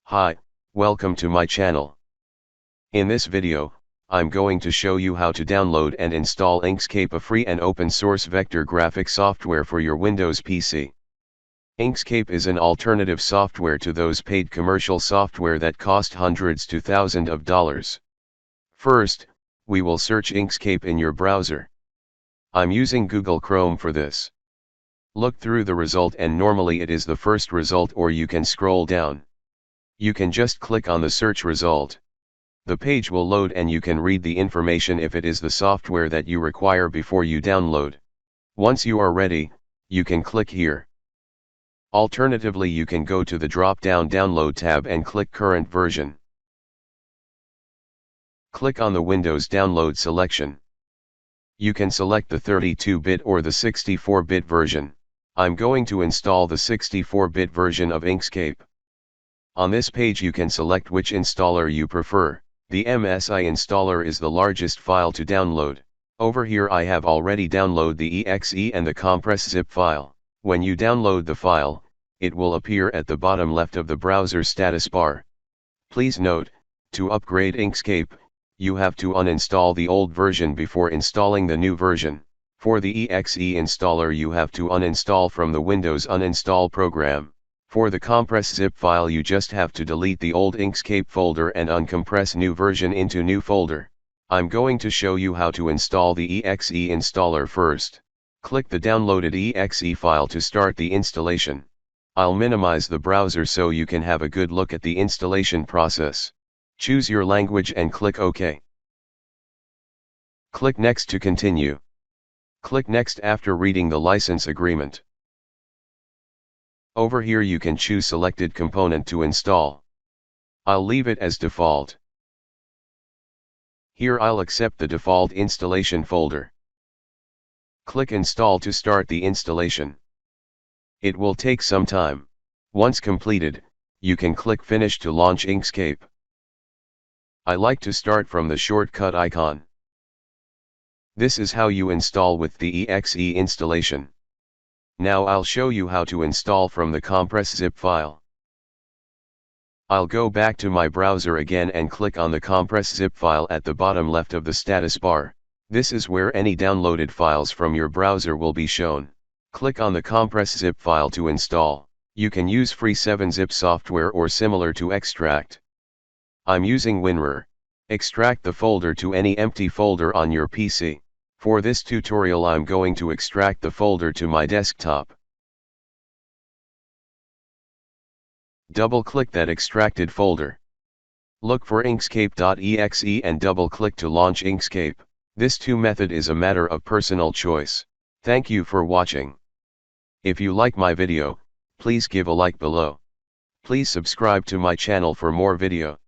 Hi, welcome to my channel. In this video, I'm going to show you how to download and install Inkscape, a free and open source vector graphic software for your Windows PC. Inkscape is an alternative software to those paid commercial software that cost hundreds to thousands of dollars. First, we will search Inkscape in your browser. I'm using Google Chrome for this. Look through the result, and normally it is the first result, or you can scroll down. You can just click on the search result. The page will load and you can read the information if it is the software that you require before you download. Once you are ready, you can click here. Alternatively, you can go to the drop-down Download tab and click Current Version. Click on the Windows Download selection. You can select the 32-bit or the 64-bit version. I'm going to install the 64-bit version of Inkscape. On this page you can select which installer you prefer. The MSI installer is the largest file to download. Over here I have already downloaded the exe and the compress zip file. When you download the file, it will appear at the bottom left of the browser status bar. Please note, to upgrade Inkscape, you have to uninstall the old version before installing the new version. For the exe installer you have to uninstall from the Windows uninstall program. For the compress zip file you just have to delete the old Inkscape folder and uncompress new version into new folder. I'm going to show you how to install the exe installer first. Click the downloaded exe file to start the installation. I'll minimize the browser so you can have a good look at the installation process. Choose your language and click OK. Click Next to continue. Click Next after reading the license agreement. Over here you can choose selected component to install. I'll leave it as default. Here I'll accept the default installation folder. Click Install to start the installation. It will take some time. Once completed, you can click Finish to launch Inkscape. I like to start from the shortcut icon. This is how you install with the exe installation. Now I'll show you how to install from the compress zip file. I'll go back to my browser again and click on the compress zip file at the bottom left of the status bar. This is where any downloaded files from your browser will be shown. Click on the compress zip file to install. You can use free 7-zip software or similar to extract. I'm using WinRAR. Extract the folder to any empty folder on your PC. For this tutorial I'm going to extract the folder to my desktop. Double-click that extracted folder. Look for inkscape.exe and double-click to launch Inkscape. This method is a matter of personal choice. Thank you for watching. If you like my video, please give a like below. Please subscribe to my channel for more video.